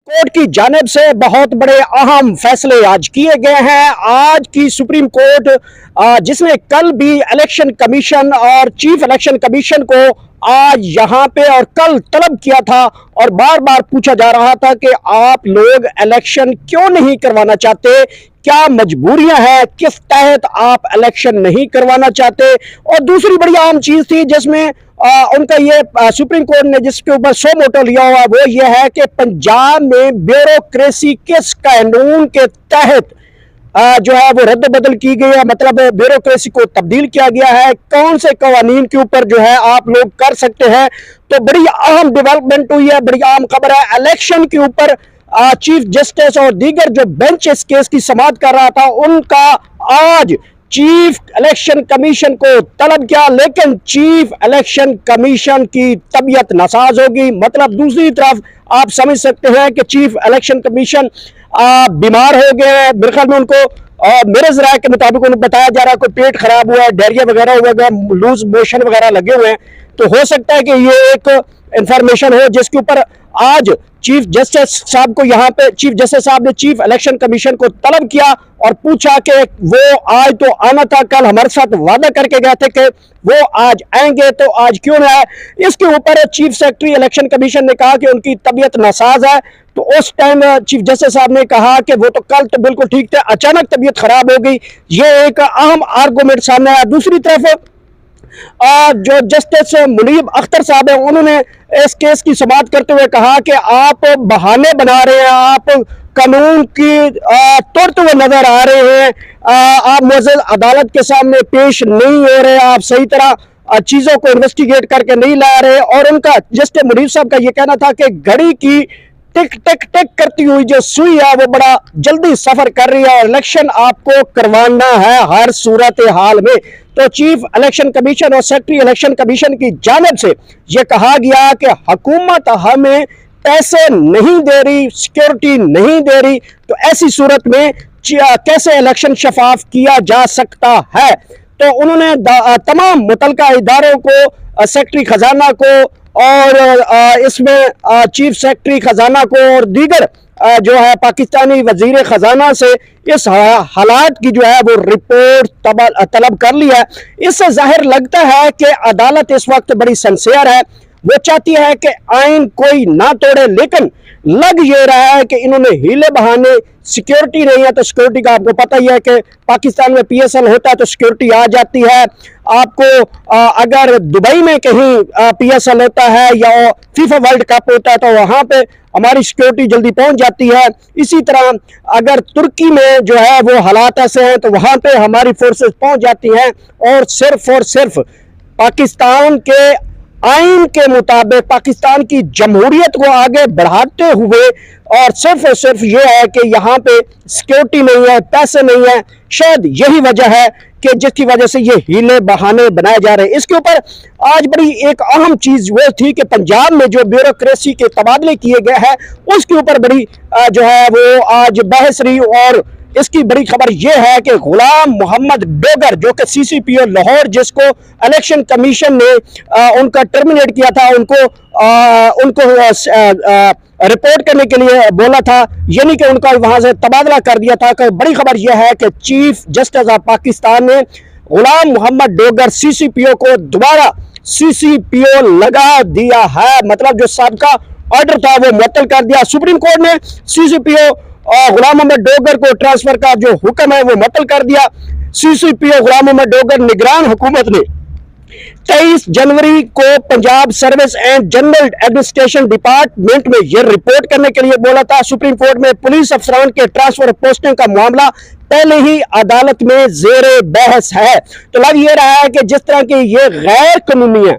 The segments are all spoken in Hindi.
कोर्ट की जानिब से बहुत बड़े अहम फैसले आज किए गए हैं। आज की सुप्रीम कोर्ट जिसने कल भी इलेक्शन कमीशन और चीफ इलेक्शन कमीशन को आज यहां पे और कल तलब किया था और बार बार पूछा जा रहा था कि आप लोग इलेक्शन क्यों नहीं करवाना चाहते, क्या मजबूरियां हैं, किस तहत आप इलेक्शन नहीं करवाना चाहते। और दूसरी बड़ी अहम चीज थी जिसमें उनका ये सुप्रीम कोर्ट ने जिसके ऊपर सो मोटो लिया हुआ वो ये है कि पंजाब में ब्यूरोक्रेसी किस कानून के तहत जो है वो रद्द बदल की गई है, मतलब ब्यूरोक्रेसी को तब्दील किया गया है, कौन से कवानीन के ऊपर जो है आप लोग कर सकते हैं। तो बड़ी अहम डेवलपमेंट हुई है, बड़ी अहम खबर है। इलेक्शन के ऊपर चीफ जस्टिस और दीगर जो बेंच इस केस की समाअत कर रहा था उनका आज चीफ इलेक्शन कमीशन को तलब किया, लेकिन चीफ इलेक्शन कमीशन की तबीयत नासाज होगी। मतलब दूसरी तरफ आप समझ सकते हैं कि चीफ इलेक्शन कमीशन बीमार हो गए हैं। मेरे ख्याल में उनको मेरे जराये के मुताबिक उन्हें बताया जा रहा है कोई पेट खराब हुआ है, डायरिया वगैरह हुआ है, लूज मोशन वगैरह लगे हुए हैं। तो हो सकता है कि ये एक इंफॉर्मेशन हो जिसके ऊपर आज चीफ जस्टिस साहब को यहाँ पे चीफ जस्टिस साहब ने चीफ इलेक्शन कमीशन को तलब किया और पूछा कि वो आज तो आना था, कल हमारे साथ वादा करके गए थे कि वो आज आएंगे, तो आज क्यों ना आए। इसके ऊपर चीफ सेक्रेटरी इलेक्शन कमीशन ने कहा कि उनकी तबीयत नासाज है। तो उस टाइम चीफ जस्टिस साहब ने कहा कि वो तो कल तो बिल्कुल ठीक थे, अचानक तबीयत खराब हो गई। ये एक अहम आर्गूमेंट सामने आया। दूसरी तरफ जो जस्टिस मुनीब अख्तर साहब हैं उन्होंने इस केस की समाअत करते हुए कहा कि आप बहाने बना रहे हैं, आप कानून की तोड़ते हुए नजर आ रहे हैं, आप मुअज़्ज़ज़ अदालत के सामने पेश नहीं हो रहे, आप सही तरह चीजों को इन्वेस्टिगेट करके नहीं ला रहे। और उनका जस्टिस मुनीब साहब का यह कहना था कि घड़ी की टिक टिक टिक करती हुई जो सुई है वो बड़ा जल्दी सफर कर रही है और इलेक्शन आपको करवाना है हर सूरत हाल में। तो चीफ इलेक्शन कमीशन और सेक्रेटरी इलेक्शन कमीशन की जानिब से यह कहा गया कि हुकूमत हमें पैसे नहीं दे रही, सिक्योरिटी नहीं दे रही, तो ऐसी सूरत में कैसे इलेक्शन शफाफ किया जा सकता है। तो उन्होंने तमाम मुतलका इदारों को, सेक्रेटरी खजाना को और इसमें चीफ सेक्रेटरी खजाना को और दीगर जो है पाकिस्तानी वजीर खजाना से इस हालात की जो है वो रिपोर्ट तलब कर लिया है। इससे जाहिर लगता है कि अदालत इस वक्त बड़ी सिंसियर है, वो चाहती है कि आइन कोई ना तोड़े, लेकिन लग ये रहा है कि इन्होंने हीले बहाने, सिक्योरिटी नहीं है तो सिक्योरिटी का आपको पता ही है कि पाकिस्तान में पीएसएल होता है तो सिक्योरिटी आ जाती है। आपको अगर दुबई में कहीं पीएसएल होता है या फीफा वर्ल्ड कप होता है तो वहां पे हमारी सिक्योरिटी जल्दी पहुंच जाती है। इसी तरह अगर तुर्की में जो है वो हालात ऐसे हैं तो वहां पे हमारी फोर्सेस पहुंच जाती हैं और सिर्फ पाकिस्तान के आइन के मुताबिक पाकिस्तान की जमहूरियत को आगे बढ़ाते हुए, और सिर्फ ये है कि यहाँ पे सिक्योरिटी नहीं है, पैसे नहीं है। शायद यही वजह है कि जिसकी वजह से ये हीले बहाने बनाए जा रहे हैं। इसके ऊपर आज बड़ी एक अहम चीज वो थी कि पंजाब में जो ब्यूरोक्रेसी के तबादले किए गए हैं उसके ऊपर बड़ी जो है वो आज बहस रही। और इसकी बड़ी खबर यह है कि गुलाम मोहम्मद डोगर जो कि सीसीपीओ लाहौर, जिसको इलेक्शन कमीशन ने उनका टर्मिनेट किया था, उनको रिपोर्ट करने के लिए बोला था, यानी कि उनका वहां से तबादला कर दिया था। कि बड़ी खबर यह है कि चीफ जस्टिस ऑफ पाकिस्तान ने गुलाम मोहम्मद डोगर सीसीपीओ को दोबारा सीसीपीओ लगा दिया है। मतलब जो सबका ऑर्डर था वो मुअत्तल कर दिया। सुप्रीम कोर्ट ने सीसीपीओ गुलाम मोहम्मद डोगर को ट्रांसफर का जो हुक्म है वो मुअत्तल कर दिया। सीसीपीओ गुलाम मोहम्मद डोगर निगरान हुकूमत ने 23 जनवरी को Punjab service and general administration department में यह रिपोर्ट करने के लिए बोला था। सुप्रीम कोर्ट में पुलिस अफसरान के ट्रांसफर पोस्टिंग का मामला पहले ही अदालत में जेर बहस है। तो लग ये रहा है कि जिस तरह की ये गैर कानूनी है,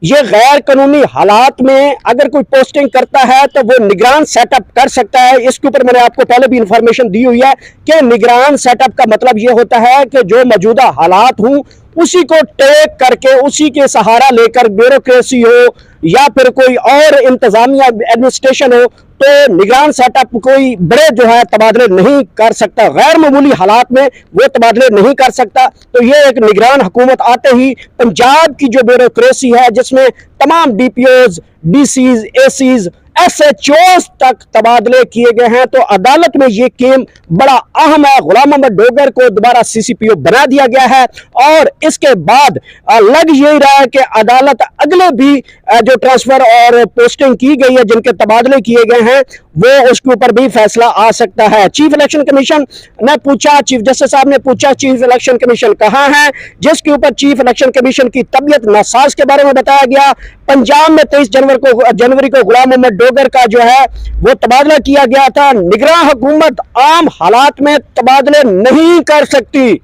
ये गैर कानूनी हालात में अगर कोई पोस्टिंग करता है तो वो निगरान सेटअप कर सकता है। इसके ऊपर मैंने आपको पहले भी इंफॉर्मेशन दी हुई है कि निगरान सेटअप का मतलब ये होता है कि जो मौजूदा हालात हूं उसी को टेक करके, उसी के सहारा लेकर, ब्यूरोक्रेसी हो या फिर कोई और इंतजामिया एडमिनिस्ट्रेशन हो, तो निगरान सेटअप कोई बड़े जो है तबादले नहीं कर सकता, गैर मामूली हालात में वो तबादले नहीं कर सकता। तो ये एक निगरान हुकूमत आते ही पंजाब की जो ब्यूरोक्रेसी है जिसमें तमाम डीपीओज, डीसीज, एसीज, SHO तक तबादले किए गए हैं। तो अदालत में यह गेम बड़ा अहम है। गुलाम मोहम्मद डोगर को दोबारा CCPO बना दिया गया है और इसके बाद लग यही रहा है कि अदालत अगले भी जो ट्रांसफर और पोस्टिंग की गई है, जिनके तबादले किए गए हैं, वो उसके ऊपर भी फैसला आ सकता है। चीफ इलेक्शन कमीशन ने पूछा, चीफ जस्टिस साहब ने पूछा चीफ इलेक्शन कमीशन कहां है, जिसके ऊपर चीफ इलेक्शन कमीशन की तबीयत नासाज के बारे में बताया गया। पंजाब में 23 जनवरी को गुलाम मोहम्मद डोगर का जो है वो तबादला किया गया था। निगरान हुकूमत आम हालात में तबादले नहीं कर सकती,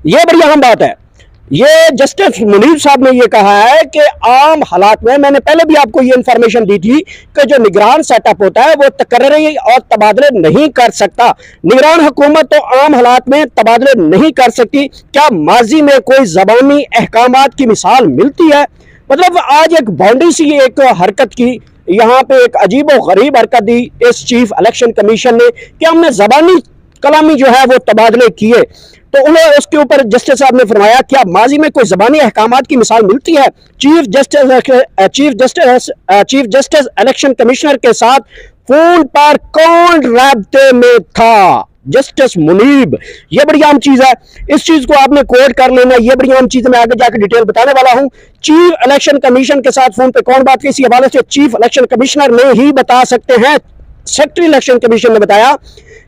यह बड़ी अहम बात है। ये जस्टिस मुनीब साहब ने ये कहा है कि आम हालात में, मैंने पहले भी आपको ये इंफॉर्मेशन दी थी कि जो निगरान सेटअप होता है वो तकर्री और तबादले नहीं कर सकता। निगरान हुकूमत तो आम हालात में तबादले नहीं कर सकती। क्या माजी में कोई ज़बानी अहकामात की मिसाल मिलती है? मतलब आज एक बाउंड्री सी एक हरकत की, यहाँ पे एक अजीब और गरीब हरकत दी इस चीफ इलेक्शन कमीशन ने कि हमने ज़बानी कलामी जो है वो तबादले किए। तो उन्हें उसके ऊपर जस्टिस साहब ने फरमाया क्या माजी में कोई ज़बानी अहकामात की मिसाल मिलती है? चीफ जस्टिस इलेक्शन कमिश्नर के साथ फोन पर कौन राब्ते में था? जस्टिस मुनीब। ये बड़ी आम चीज है, इस चीज को आपने कोट कर लेना, ये बड़ी आम चीज मैं आगे जाकर डिटेल बताने वाला हूं। चीफ इलेक्शन कमीशन के साथ फोन पे कौन बात की, इसी हवाले से चीफ इलेक्शन कमिश्नर ने ही बता सकते हैं। सेक्रेटरी इलेक्शन कमीशन ने बताया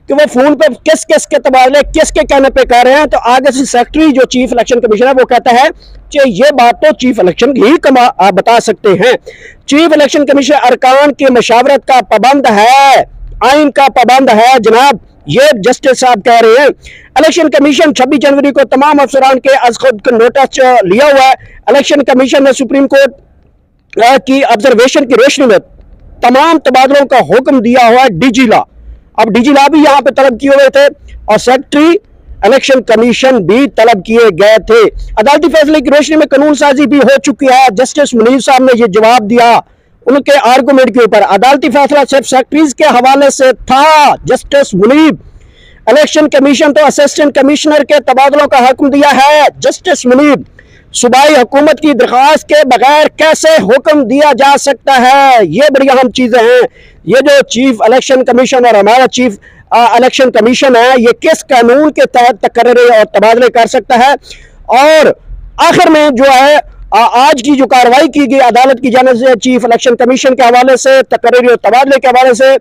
कि वो फोन पे किस किस के तबादले किसके कहने पे कर रहे हैं। तो आगे से सेक्रेटरी जो चीफ इलेक्शन कमीशन है वो कहता है कि ये बात तो चीफ इलेक्शन ही बता सकते हैं। चीफ इलेक्शन कमीशन अरकान की मशावरत का पाबंद है, आइन का पाबंद है जनाब, ये जस्टिस साहब कह रहे हैं। इलेक्शन कमीशन 26 जनवरी को तमाम अफसरान के अज खुद नोटिस लिया हुआ है। इलेक्शन कमीशन ने सुप्रीम कोर्ट की ऑब्जर्वेशन की रोशनी में तमाम तबादलों का हुक्म दिया हुआ है। डीजी लॉ, अब डीजी लॉ भी यहाँ पे तलब किए हुए थे और सेक्रेटरी इलेक्शन कमीशन भी तलब किए गए थे। अदालती फैसले की रोशनी में कानून साजी भी हो चुकी है। जस्टिस मुनीब साहब ने यह जवाब दिया उनके आर्गुमेंट के ऊपर। अदालती फैसला सिर्फ सेक्रेटरीज के हवाले से था। जस्टिस मुनीब, इलेक्शन कमीशन तो असिस्टेंट कमिश्नर के तबादलों का हुक्म दिया है। जस्टिस मुनीब, सूबाई हुकूमत की दरखास्त के बगैर कैसे हुक्म दिया जा सकता है? ये बड़ी अहम चीजें हैं। ये जो चीफ इलेक्शन कमीशन और हमारा चीफ इलेक्शन कमीशन है, ये किस कानून के तहत तकर्री और तबादले कर सकता है? और आखिर में जो है आज की जो कार्रवाई की गई अदालत की जानिब से चीफ इलेक्शन कमीशन के हवाले से, तकर्री और तबादले के हवाले से,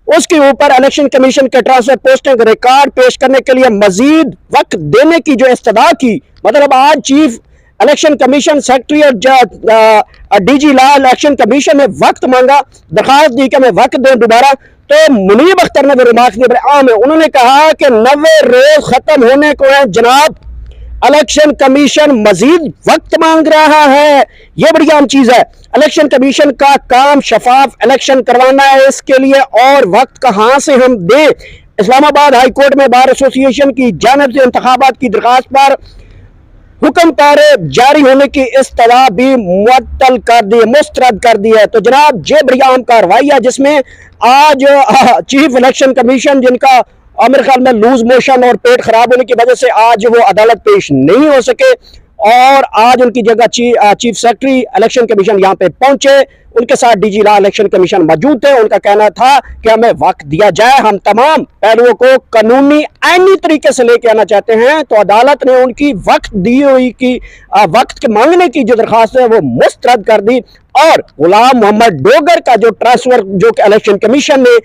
उसके ऊपर इलेक्शन कमीशन के ट्रांसफर पोस्टिंग रिकॉर्ड पेश करने के लिए मजीद वक्त देने की जो इस्तदा की, मतलब आज चीफ इलेक्शन कमीशन सेक्रेटरी और डीजी लॉ इलेक्शन कमीशन ने वक्त मांगा, दरखास्त दी कि हमें वक्त दें दोबारा। तो मुनीब अख्तर ने रिमार्क दिए बड़े आम है। उन्होंने कहा कि 90 रोज खत्म होने को है जनाब, इलेक्शन कमीशन मजीद वक्त मांग रहा है। यह बड़ी आम चीज है। इलेक्शन कमीशन का काम शफाफ इलेक्शन करवाना है, इसके लिए और वक्त कहां से हम दें? इस्लामाबाद हाई कोर्ट में बार एसोसिएशन की जानिब से इंतखाबात की दरखास्त पर हुक्म पर जारी होने की इस्तदा भी मुअत्तल कर दी, मुस्तरद कर दी है। तो जनाब ये बड़ी अहम कार्रवाई है जिसमें आज चीफ इलेक्शन कमीशन, जिनका मेरे ख्याल में लूज मोशन और पेट खराब होने की वजह से आज वो अदालत पेश नहीं हो सके, और आज उनकी जगह चीफ सेक्रेटरी इलेक्शन कमीशन यहाँ पे पहुंचे, उनके साथ डीजी लॉ इलेक्शन कमीशन मौजूद थे। उनका कहना था कि हमें वक्त दिया जाए, हम तमाम पहलुओं को कानूनी आईनी तरीके से लेके आना चाहते हैं। तो अदालत ने उनकी वक्त दी हुई की वक्त के मांगने की जो दरखास्त है वो मुस्तरद कर दी, और गुलाम मोहम्मद डोगर का जो ट्रांसफर जो कि इलेक्शन कमीशन ने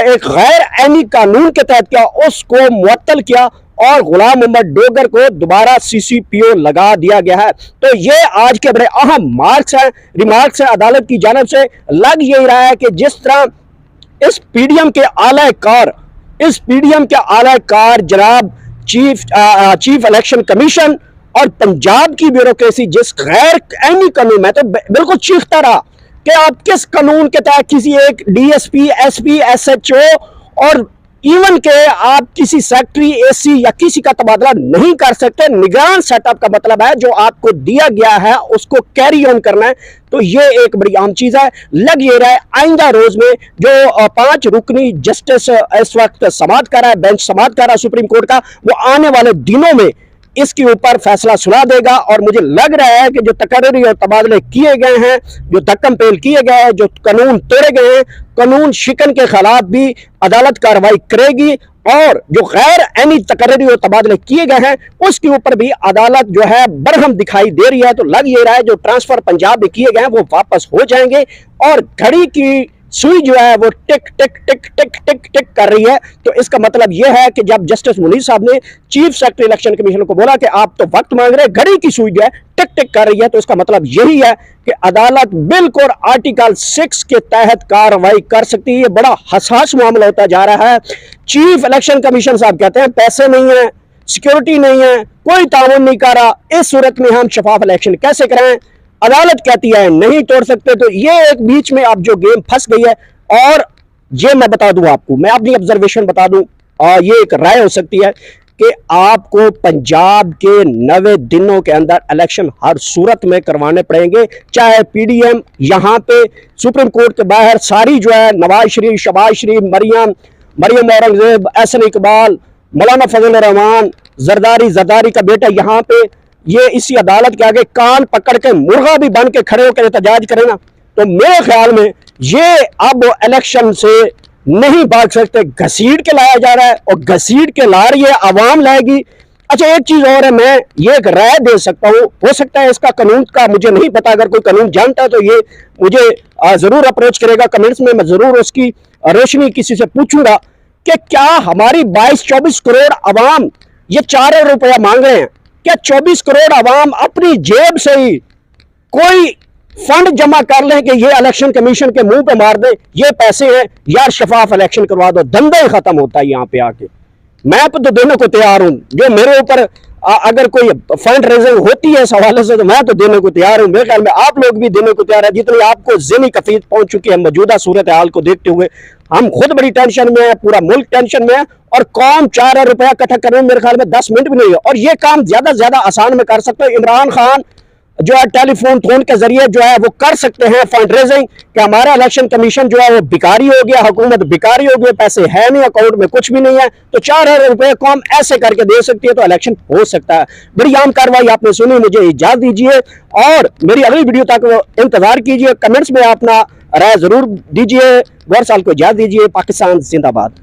एक गैर आईनी कानून के तहत किया उसको मुअत्तल किया, और गुलाम मोहम्मद डोगर को दोबारा CCPO लगा दिया गया है। तो ये आज के बड़े अहम रिमार्क्स हैं अदालत की जानिब से। लग यही रहा है कि जिस तरह इस पीडीएम के आला-कार जनाब चीफ इलेक्शन कमीशन और पंजाब की ब्यूरोक्रेसी जिस गैर आईनी कानून में, तो बिल्कुल चीखता रहा कि आप किस कानून के तहत किसी एक DSP, SP, SHO और इवन के आप किसी सेक्रेटरी, AC या किसी का तबादला नहीं कर सकते। निगरान सेटअप का मतलब है जो आपको दिया गया है उसको कैरी ऑन करना है। तो ये एक बड़ी आम चीज है। लग ये रहा है आइंदा रोज में जो 5 रुकनी जस्टिस इस वक्त समाअत कर रहा है, बेंच समाअत कर रहा है सुप्रीम कोर्ट का, वो आने वाले दिनों में इसके ऊपर फैसला सुना देगा। और मुझे लग रहा है कि जो तकर्री और तबादले किए गए हैं, जो धक्कम पेल किए गए हैं, जो कानून तोड़े गए हैं, कानून शिकन के खिलाफ भी अदालत कार्रवाई करेगी। और जो गैर ऐनी तकर्री और तबादले किए गए हैं उसके ऊपर भी अदालत जो है बरहम दिखाई दे रही है। तो लग ये रहा है जो ट्रांसफर पंजाब में किए गए हैं वो वापस हो जाएंगे और घड़ी की सुई जो है वो टिक टिक टिक टिक टिक टिक कर रही है। तो इसका मतलब यह है कि जब जस्टिस मुनीर साहब ने चीफ सेक्रेटरी इलेक्शन कमीशन को बोला कि आप तो वक्त मांग रहे हैं, घड़ी की सुई जो है टिक टिक कर रही है, तो इसका मतलब यही है कि अदालत बिल्कुल आर्टिकल 6 के तहत कार्रवाई कर सकती है। बड़ा हसास मामला होता जा रहा है। चीफ इलेक्शन कमीशन साहब कहते हैं पैसे नहीं है, सिक्योरिटी नहीं है, कोई ताउन नहीं कर रहा, इस सूरत में हम शफाफ इलेक्शन कैसे कराएं? अदालत कहती है नहीं तोड़ सकते। तो ये एक बीच में अब जो गेम फंस गई है। और ये मैं बता दूं आपको, मैं अपनी ऑब्जर्वेशन बता दूं, और ये एक राय हो सकती है कि आपको पंजाब के 90 दिनों के अंदर इलेक्शन हर सूरत में करवाने पड़ेंगे, चाहे पीडीएम यहाँ पे सुप्रीम कोर्ट के बाहर सारी जो है नवाज शरीफ, शबाज शरीफ, मरियम औरंगजेब, एहसन इकबाल, मौलाना फजल रहमान, जरदारी का बेटा यहाँ पे ये इसी अदालत के आगे कान पकड़ के मुर्गा भी बन के खड़े होकर एहतजाज करे ना, तो मेरे ख्याल में ये अब इलेक्शन से नहीं भाग सकते। घसीट के लाया जा रहा है और घसीट के ला रही है आवाम लाएगी। अच्छा एक चीज और है, मैं ये एक राय दे सकता हूँ, हो सकता है इसका कानून का मुझे नहीं पता, अगर कोई कानून जानता है तो ये मुझे जरूर अप्रोच करेगा कमेंट्स में, मैं जरूर उसकी रोशनी किसी से पूछूंगा कि क्या हमारी 22-24 करोड़ अवाम ये 4 रुपया मांग रहे हैं, क्या 24 करोड़ अवाम अपनी जेब से ही कोई फंड जमा कर लें कि ये इलेक्शन कमीशन के मुंह पे मार दे ये पैसे हैं यार, शफाफ इलेक्शन करवा दो, धंधा ही खत्म होता है यहाँ पे आके। मैं तो देने को तैयार हूं, जो मेरे ऊपर अगर कोई फंड रेजिंग होती है इस हवाले से तो मैं तो देने को तैयार हूं। मेरे ख्याल में आप लोग भी देने को तैयार है, जितनी आपको ज़हनी कफीत पहुंच चुकी है मौजूदा सूरत हाल को देखते हुए। हम खुद बड़ी टेंशन में है, पूरा मुल्क टेंशन में है, और कौम 4 रुपया इकट्ठा करने में मेरे ख्याल में 10 मिनट भी नहीं है। और ये काम ज्यादा से ज्यादा आसान में कर सकते हो। इमरान खान जो है टेलीफोन फोन के जरिए जो है वो कर सकते हैं फंड रेजिंग कि हमारा इलेक्शन कमीशन जो है वो भिखारी हो गया, हुकूमत भिखारी हो गई, पैसे है नहीं, अकाउंट में कुछ भी नहीं है, तो 4 रुपए कौम ऐसे करके दे सकती है, तो इलेक्शन हो सकता है। बड़ी आम कार्रवाई आपने सुनी, मुझे इजाजत दीजिए और मेरी अगली वीडियो तक इंतजार कीजिए। कमेंट्स में अपना राय जरूर दीजिए। गौर साल को इजाजत दीजिए। पाकिस्तान जिंदाबाद।